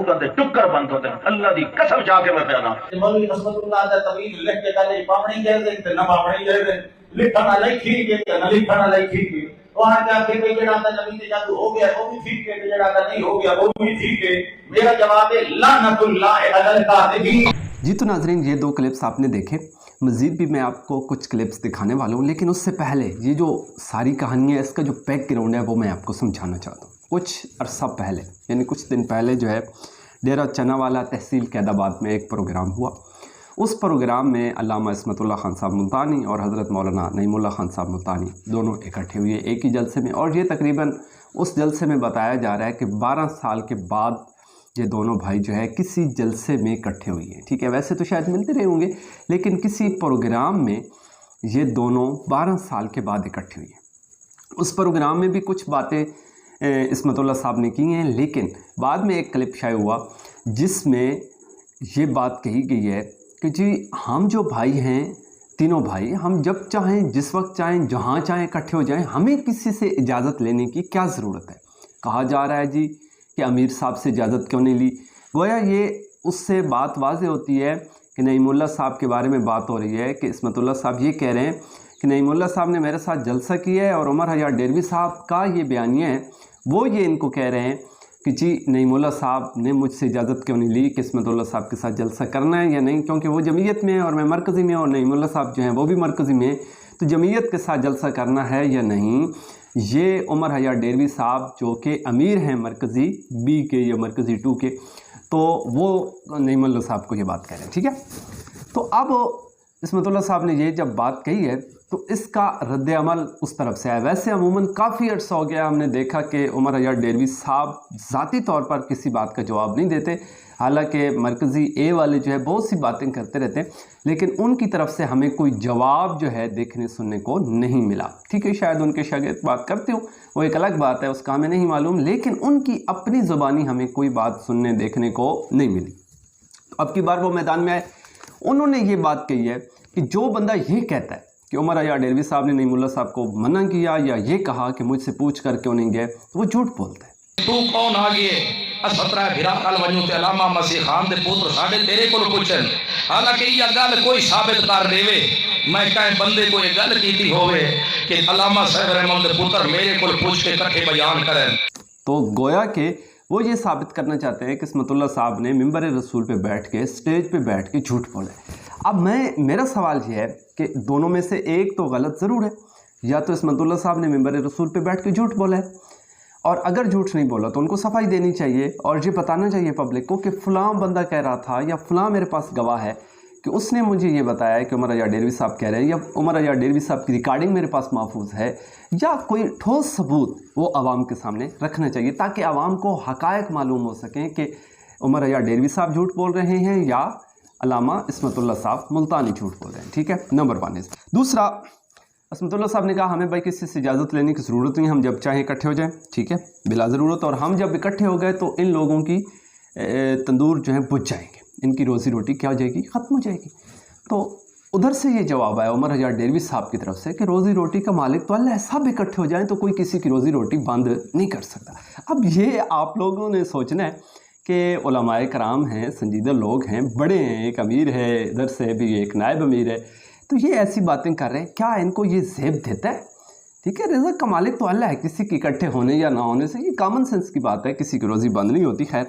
ادھر دے ٹکر بند ہوتے ہیں. اللہ دی قسم جا کے میں کہنا مولوی عصمت اللہ دا طویل لکھ کے گل پاوਣੀ جائے تے نہ پاوਣੀ جائے لکھنا لکھی کے تے نہ لکھنا لکھی کے وہاں جا کے جڑا تا نبی تے جادو ہو گیا وہ بھی ٹھیک ہے جڑا تا نہیں ہو گیا وہ بھی ٹھیک ہے. میرا جواب ہے لعنت اللہ علی الکاذبین. جی تو ناظرین یہ دو کلپس آپ نے دیکھے. مزید بھی میں آپ کو کچھ کلپس دکھانے والا ہوں، لیکن اس سے پہلے یہ جو ساری کہانی ہے اس کا جو بیک گراؤنڈ ہے وہ میں آپ کو سمجھانا چاہتا ہوں. کچھ عرصہ پہلے یعنی کچھ دن پہلے جو ہے ڈیرہ چنا والا تحصیل قید آباد میں ایک پروگرام ہوا. اس پروگرام میں علامہ عصمت اللہ خان صاحب ملتانی اور حضرت مولانا نعیم اللہ خان صاحب ملتانی دونوں اکٹھے ہوئے ایک ہی جلسے میں، اور یہ تقریباً اس جلسے میں بتایا جا رہا ہے کہ 12 سال کے بعد یہ دونوں بھائی جو ہے کسی جلسے میں اکٹھے ہوئی ہیں. ٹھیک ہے، ویسے تو شاید ملتے رہے ہوں گے لیکن کسی پروگرام میں یہ دونوں 12 سال کے بعد اکٹھے ہوئی ہیں. اس پروگرام میں بھی کچھ باتیں عصمت اللہ صاحب نے کی ہیں، لیکن بعد میں ایک کلپ شائع ہوا جس میں یہ بات کہی گئی ہے کہ جی ہم جو بھائی ہیں تینوں بھائی، ہم جب چاہیں جس وقت چاہیں جہاں چاہیں اکٹھے ہو جائیں، ہمیں کسی سے اجازت لینے کی کیا ضرورت ہے. کہا جا رہا ہے جی کہ امیر صاحب سے اجازت کیوں نہیں لی. گویا یہ اس سے بات واضح ہوتی ہے کہ نعیم اللہ صاحب کے بارے میں بات ہو رہی ہے کہ عصمت اللہ صاحب یہ کہہ رہے ہیں کہ نعیم اللہ صاحب نے میرے ساتھ جلسہ کیا ہے، اور عمر حیات ڈیلوی صاحب کا یہ بیانیہ ہے وہ یہ ان کو کہہ رہے ہیں کہ جی نعیم اللہ صاحب نے مجھ سے اجازت کیوں نہیں لی کہ عصمت اللہ صاحب کے ساتھ جلسہ کرنا ہے یا نہیں، کیونکہ وہ جمعیت میں ہے اور میں مرکزی میں ہوں، اور نعیم اللہ صاحب جو ہیں وہ بھی مرکزی میں ہیں، تو جمعیت کے ساتھ جلسہ کرنا ہے یا نہیں. یہ عمر حیات ڈیلوی صاحب جو کہ امیر ہیں مرکزی بی کے یا مرکزی 2 کے، تو وہ نعیم اللہ صاحب کو یہ بات کہہ رہے ہیں. ٹھیک ہے، تو اب عصمت اللہ صاحب نے یہ جب بات کہی ہے تو اس کا رد عمل اس طرف سے آیا. ویسے عموماً کافی عرصہ ہو گیا ہم نے دیکھا کہ عمر حیات ڈیلوی صاحب ذاتی طور پر کسی بات کا جواب نہیں دیتے، حالانکہ مرکزی اے والے جو ہے بہت سی باتیں کرتے رہتے ہیں، لیکن ان کی طرف سے ہمیں کوئی جواب جو ہے دیکھنے سننے کو نہیں ملا. ٹھیک ہے، شاید ان کے شاگرد بات کرتے ہوں، وہ ایک الگ بات ہے، اس کا ہمیں نہیں معلوم، لیکن ان کی اپنی زبانی ہمیں کوئی بات سننے دیکھنے کو نہیں ملی. اب کی بار وہ میدان میں آئے، انہوں نے یہ بات کہی ہے کہ جو بندہ یہ کہتا ہے کہ عمر حیات ڈیلوی صاحب نے نعیم اللہ صاحب کو منع کیا یا یہ کہا کہ مجھ سے پوچھ کر کیوں نہیں گئے، تو وہ جھوٹ بولتا ہے. تو کون آگئے اسفترہ بھیرا کال ونیو تے علامہ مسیح خان دے پوتر ساڑھے تیرے کو پوچھن، حالانکہ یہ گل کوئی ثابت کر دے وے میں کہیں بندے کو یہ گل کیتی ہوئے کہ علامہ صاحب رحمہ دے پوتر میرے کو پوچھ کے کٹھے بیان کریں. تو گویا کہ وہ یہ ثابت کرنا چاہتے ہیں کہ عصمت اللہ صاحب نے ممبر رسول پہ بیٹھ کے اسٹیج پہ بیٹھ کے جھوٹ بولا ہے. اب میرا سوال یہ ہے کہ دونوں میں سے ایک تو غلط ضرور ہے، یا تو عصمت اللہ صاحب نے ممبر رسول پہ بیٹھ کے جھوٹ بولا ہے، اور اگر جھوٹ نہیں بولا تو ان کو صفائی دینی چاہیے اور یہ بتانا چاہیے پبلک کو کہ فلاں بندہ کہہ رہا تھا یا فلاں میرے پاس گواہ ہے کہ اس نے مجھے یہ بتایا کہ عمر حیات ڈیلوی صاحب کہہ رہے ہیں، یا عمر حیات ڈیلوی صاحب کی ریکارڈنگ میرے پاس محفوظ ہے، یا کوئی ٹھوس ثبوت وہ عوام کے سامنے رکھنا چاہیے تاکہ عوام کو حقائق معلوم ہو سکیں کہ عمر حیات ڈیلوی صاحب جھوٹ بول رہے ہیں یا علامہ عصمت اللہ صاحب ملتانی جھوٹ بول رہے ہیں. ٹھیک ہے، نمبر 1. دوسرا، عصمت اللہ صاحب نے کہا ہمیں بھائی کسی سے اجازت لینے کی ضرورت نہیں، ہم جب چاہیں اکٹھے ہو جائیں. ٹھیک ہے، بلا ضرورت، اور ہم جب اکٹھے ہو گئے تو ان لوگوں کی تندور جو ہے بجھ جائیں گے، ان کی روزی روٹی کیا ہو جائے گی، ختم ہو جائے گی. تو ادھر سے یہ جواب آیا عمر حیات ڈیلوی صاحب کی طرف سے کہ روزی روٹی کا مالک تو اللہ ہے، سب اکٹھے ہو جائیں تو کوئی کسی کی روزی روٹی بند نہیں کر سکتا. اب یہ آپ لوگوں نے سوچنا ہے کہ علماء کرام ہیں، سنجیدہ لوگ ہیں، بڑے ہیں، ایک امیر ہے ادھر سے بھی ایک نائب امیر ہے، تو یہ ایسی باتیں کر رہے ہیں، کیا ان کو یہ زیب دیتا ہے؟ ٹھیک ہے، رزق کا مالک تو اللہ ہے، کسی کے اکٹھے ہونے یا نہ ہونے سے یہ کامن سینس کی بات ہے، کسی کی روزی بند نہیں ہوتی. خیر،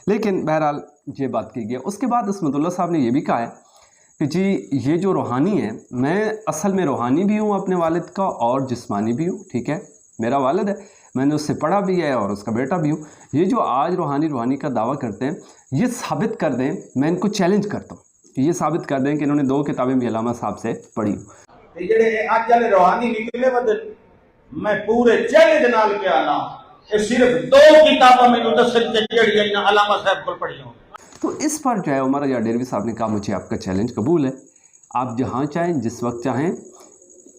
لیکن بہرحال یہ بات کی گئی. اس کے بعد عصمت اللہ صاحب نے یہ بھی کہا ہے کہ جی یہ جو روحانی ہے، میں اصل میں روحانی بھی ہوں اپنے والد کا اور جسمانی بھی ہوں. ٹھیک ہے، میرا والد ہے، میں نے اس سے پڑھا بھی ہے اور اس کا بیٹا بھی ہوں. یہ جو آج روحانی کا دعویٰ کرتے ہیں، یہ ثابت کر دیں، میں ان کو چیلنج کرتا ہوں کہ یہ ثابت کر دیں کہ انہوں نے 2 کتابیں بھی علامہ صاحب سے پڑھی ہوں. جڑے اج والے روحانی نکلے بدل میں پورے چیلنج نال کیا نا کہ صرف 2 کتاباں مینوں دسن تے جڑیاں علامہ صاحب کو پڑھی ہوں. تو اس پر جو ہے عمر حیات ڈیلوی صاحب نے کہا مجھے آپ کا چیلنج قبول ہے، آپ جہاں چاہیں جس وقت چاہیں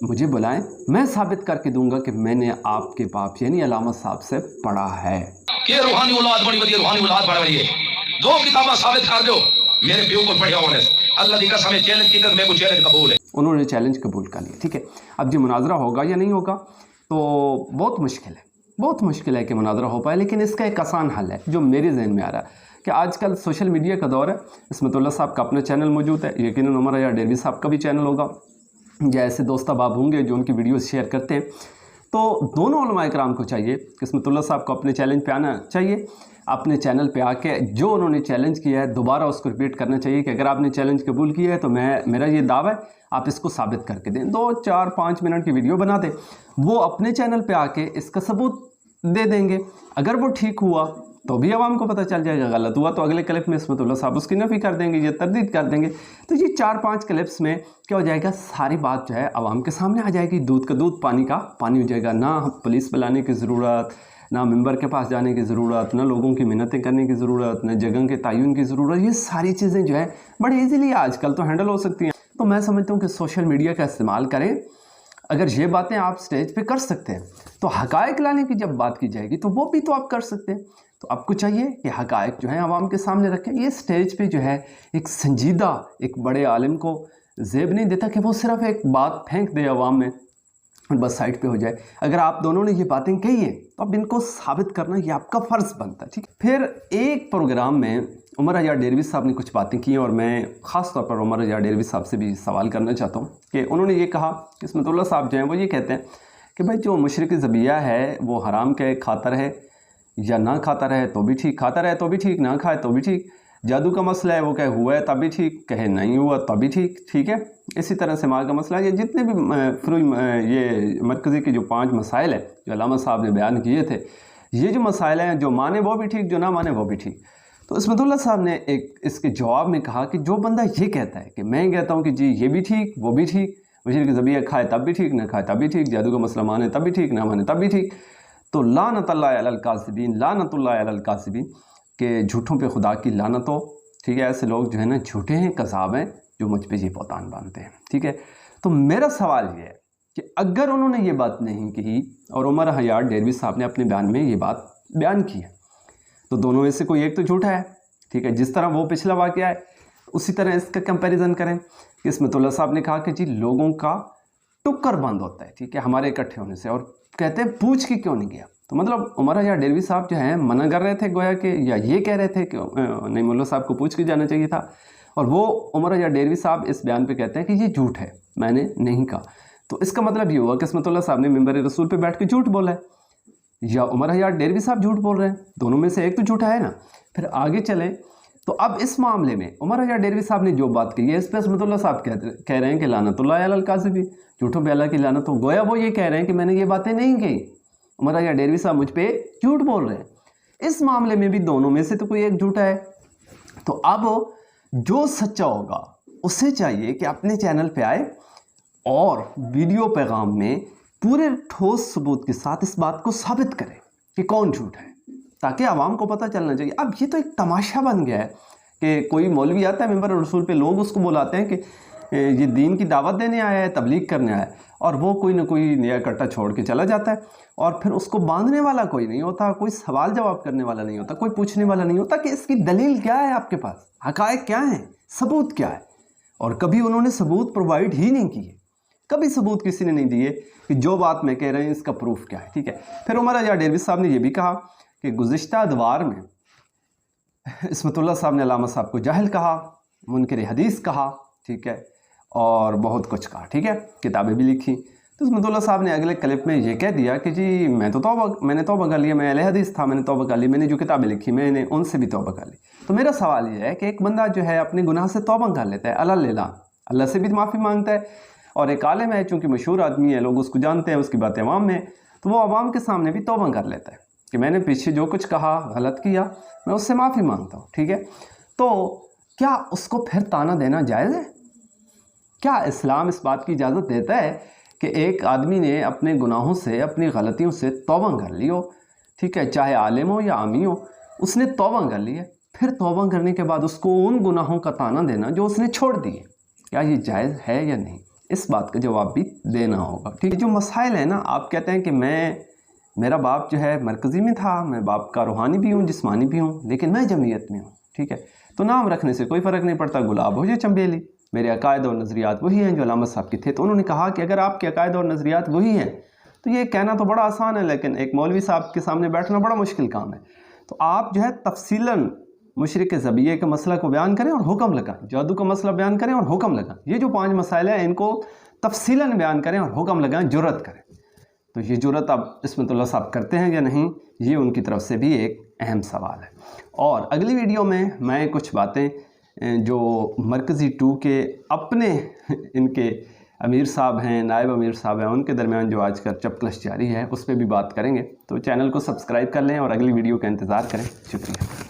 مجھے بلائیں، میں ثابت کر کے دوں گا کہ میں نے آپ کے باپ یعنی علامہ صاحب سے پڑھا ہے. کہ روحانی اولاد بڑی بڑی روحانی اولاد بڑی ہے، 2 کتابیں ثابت کر دو میرے پیو کو پڑھیا ہونے سے اللہ دی قسم چیلنج کی تو میں کو چیلنج قبول ہے. انہوں نے چیلنج قبول کر لیا. ٹھیک ہے، اب یہ مناظرہ ہوگا یا نہیں ہوگا تو بہت مشکل ہے کہ مناظرہ ہو پائے، لیکن اس کا ایک آسان حل ہے جو میرے ذہن میں آ رہا ہے कि आजकल सोशल मीडिया का दौर है। इसमतुल्लाह साहब का अपना चैनल मौजूद है, यकीनन उमर हयात डेलवी साहब का भी चैनल होगा, या ऐसे दोस्त अहबाब होंगे जो उनकी वीडियोस शेयर करते हैं। तो दोनों उलमा इकराम को चाहिए कि इसमतुल्लाह साहब को अपने चैलेंज पे आना चाहिए, अपने चैनल पे आके जो उन्होंने चैलेंज किया है दोबारा उसको रिपीट करना चाहिए कि अगर आपने चैलेंज कबूल किया है तो मेरा ये दावा है आप इसको साबित करके दें। 2, 4, 5 मिनट की वीडियो बना दें, वो अपने चैनल पे आके इसका सबूत दे देंगे। अगर वो ठीक हुआ तो भी आवाम को पता चल जाएगा, गलत हुआ तो अगले क्लिप में इसमतुल्लाह साहब उसकी नफ़ी कर देंगे या तरदीद कर देंगे। तो ये 4-5 क्लिप्स में क्या हो जाएगा, सारी बात जो है आवाम के सामने आ जाएगी, दूध का दूध पानी का पानी हो जाएगा। ना पुलिस बुलाने की ज़रूरत, ना मेंबर के पास जाने की ज़रूरत, ना लोगों की मिन्नतें करने की ज़रूरत, ना जगह के तयन की ज़रूरत। ये सारी चीज़ें जो है बड़े ईजीली आजकल तो हैंडल हो सकती हैं। तो मैं समझता हूँ कि सोशल मीडिया का इस्तेमाल करें। अगर ये बातें आप स्टेज पे कर सकते हैं तो हक़ाइक़ लाने की जब बात की जाएगी तो वो भी तो आप कर सकते हैं। तो आपको चाहिए कि हक़ाइक़ जो है आवाम के सामने रखें। ये स्टेज पे जो है एक संजीदा, एक बड़े आलिम को ज़ेब नहीं देता कि वो सिर्फ़ एक बात फेंक दे आवाम में और बस साइड पे हो जाए। अगर आप दोनों ने ये बातें कही हैं तो अब इनको साबित करना ये आपका फ़र्ज़ बनता है, ठीक है। फिर एक प्रोग्राम में उमर हयात डेलवी साहब ने कुछ बातें की और मैं ख़ास तौर पर उमर हयात डेलवी साहब से भी सवाल करना चाहता हूँ कि उन्होंने ये कहा कि इसमतुल्लाह साहब जो हैं वो ये कहते हैं कि भाई जो मुशरिक ज़बिया है वो हराम के खाता रहे या ना खाता रहे तो भी ठीक, खाता रहे तो भी ठीक, ना खाए तो भी ठीक। जादू का मसला है वो कहे हुआ है तब भी ठीक, कहे नहीं हुआ तब भी ठीक, ठीक है। इसी तरह से माँ का मसला, ये जितने भी ये मरकज़ी के जो 5 मसाइल हैं जो अल्लामा साहब ने बयान किए थे, ये जो मसाइल हैं जो माने वो भी ठीक, जो ना माने वो भी ठीक। तो इसमतुल्लाह साहब ने एक इसके जवाब में कहा कि जो बंदा ये कहता है कि मैं कहता हूँ कि जी ये भी ठीक वो भी ठीक, मुशरिक ज़बिया खाए तब भी ठीक, ना खाए तब भी ठीक, जादू का मसला माने तब भी ठीक, ना माने तब भी ठीक, तो लानतुल्लाह अलल काज़िबीन, लानतुल्लाह अलल काज़िबीन, के झूठों पे खुदा की लानत हो, ठीक है। ऐसे लोग जो है ना झूठे हैं, कज़ाब हैं, जो मुझ पे ये बहतान बांधते हैं, ठीक है। तो मेरा सवाल ये है कि अगर उन्होंने ये बात नहीं कही और उमर हयात डेलवी साहब ने अपने बयान में ये बात बयान की है तो दोनों में से कोई एक तो झूठा है, ठीक है। जिस तरह वो पिछला वाक़या है उसी तरह इसका कंपैरिजन करें। इसमतुल्लाह साहब ने कहा कि जी लोगों का टुक्कर बंद होता है, ठीक है, हमारे इकट्ठे होने से, और कहते हैं पूछ के क्यों नहीं गया। तो मतलब उमर हयात डेलवी साहब जो हैं मना कर रहे थे गोया कि, या ये कह रहे थे कि नहीं मुल्ला साहब को पूछ के जाना चाहिए था, और वो उमर हयात डेलवी साहब इस बयान पे कहते हैं कि ये झूठ है, मैंने नहीं कहा। तो इसका मतलब ये हुआ कि इसमतुल्लाह साहब ने मिंबर रसूल पे बैठ के झूठ बोला है या उमर हयात डेलवी साहब झूठ बोल रहे हैं, दोनों में से एक तो झूठा है ना। फिर आगे चलें तो अब इस मामले में उमर हयात डेलवी साहब ने जो बात कही है इस पर इसमतुल्लाह साहब कह रहे हैं कि लानतुल्लाह अलल काज़िबीन, झूठों पे अल्लाह की लानत हो। गोया वो ये कह रहे हैं कि मैंने ये बातें नहीं कही, उमर हयात डेलवी साहब मुझ पे झूठ बोल रहे हैं। इस मामले में भी दोनों में से तो कोई एक झूठा है। तो अब जो सच्चा होगा उसे चाहिए कि अपने चैनल पे आए और वीडियो पैगाम में पूरे ठोस सबूत के साथ इस बात को साबित करे कि कौन झूठ है, ताकि आवाम को पता चलना चाहिए। अब ये तो एक तमाशा बन गया है कि कोई मौलवी आता है मिंबर रसूल पे, लोग उसको बुलाते हैं कि ये दीन की दावत देने आया है, तबलीग करने आया है, और वो कोई ना कोई नया कट्टा छोड़ के चला जाता है और फिर उसको बांधने वाला कोई नहीं होता, कोई सवाल जवाब करने वाला नहीं होता, कोई पूछने वाला नहीं होता कि इसकी दलील क्या है, आपके पास हक़ाइक़ क्या है, सबूत क्या है। और कभी उन्होंने सबूत प्रोवाइड ही नहीं किए, कभी सबूत किसी ने नहीं दिए कि जो बात मैं कह रहे हैं इसका प्रूफ क्या है, ठीक है। फिर उमर हयात डेलवी साहब ने यह भी कहा कि गुज़िश्ता अदवार में इसमतुल्लाह साहब ने अल्लामा साहब को जाहिल कहा, मुनकर हदीस कहा, ठीक है, और बहुत कुछ कहा, ठीक है, किताबें भी लिखी। तो इसमतुल्लाह साहब ने अगले क्लिप में ये कह दिया कि जी मैंने तौबा कर लिया, मैं अहले हदीस था, मैंने तौबा कर ली, मैंने जो किताबें लिखी मैंने उनसे भी तौबा कर ली। तो मेरा सवाल ये है कि एक बंदा जो है अपने गुनाह से तौबा कर लेता है, अल्लाह से भी माफ़ी मांगता है, और एक आलिम है चूँकि मशहूर आदमी है, लोग उसको जानते हैं, उसकी बातें अवाम में, तो वो अवाम के सामने भी तौबा कर लेता है कि मैंने पीछे जो कुछ कहा गलत किया, मैं उससे माफ़ी मांगता हूँ, ठीक है। तो क्या उसको फिर ताना देना जायज़ है? क्या इस्लाम इस बात की इजाज़त देता है कि एक आदमी ने अपने गुनाहों से, अपनी गलतियों से तौबा कर ली हो, ठीक है, चाहे आलिम हो या आमी हो, उसने तौबा कर ली है, फिर तौबा करने के बाद उसको उन गुनाहों का ताना देना जो उसने छोड़ दिए, क्या ये जायज़ है या नहीं? इस बात का जवाब भी देना होगा, ठीक है। जो मसाइल है ना, आप कहते हैं कि मेरा बाप जो है मरकज़ी में था, मैं बाप का रूहानी भी हूँ, जिस्मानी भी हूँ, लेकिन मैं जमीयत में हूँ, ठीक है। तो नाम रखने से कोई फ़र्क नहीं पड़ता, गुलाब हो या चंबेली, मेरे अकायद और नज़रियात वही हैं जो अल्लामा साहब के थे। तो उन्होंने कहा कि अगर आपके अकायद और नज़रियात वही हैं तो ये कहना तो बड़ा आसान है, लेकिन एक मौलवी साहब के सामने बैठना बड़ा मुश्किल काम है। तो आप जो है तफसीलन मुशरिक ज़बिये के मसला को बयान करें और हुक्म लगाएं, जादू का मसला बयान करें और हुक्म लगाएं। ये जो 5 मसाइल हैं इनको तफसीलन बयान करें और हुक्म लगाएं, जुर्रत करें। तो ये जुर्रत अब इस्मतुल्लाह साहब करते हैं या नहीं, ये उनकी तरफ से भी एक अहम सवाल है। और अगली वीडियो में मैं कुछ बातें जो मरकज़ी 2 के अपने इनके अमीर साहब हैं, नायब अमीर साहब हैं, उनके दरमियान जो आजकल चपकलश जारी है उस पर भी बात करेंगे। तो चैनल को सब्सक्राइब कर लें और अगली वीडियो का इंतज़ार करें। शुक्रिया।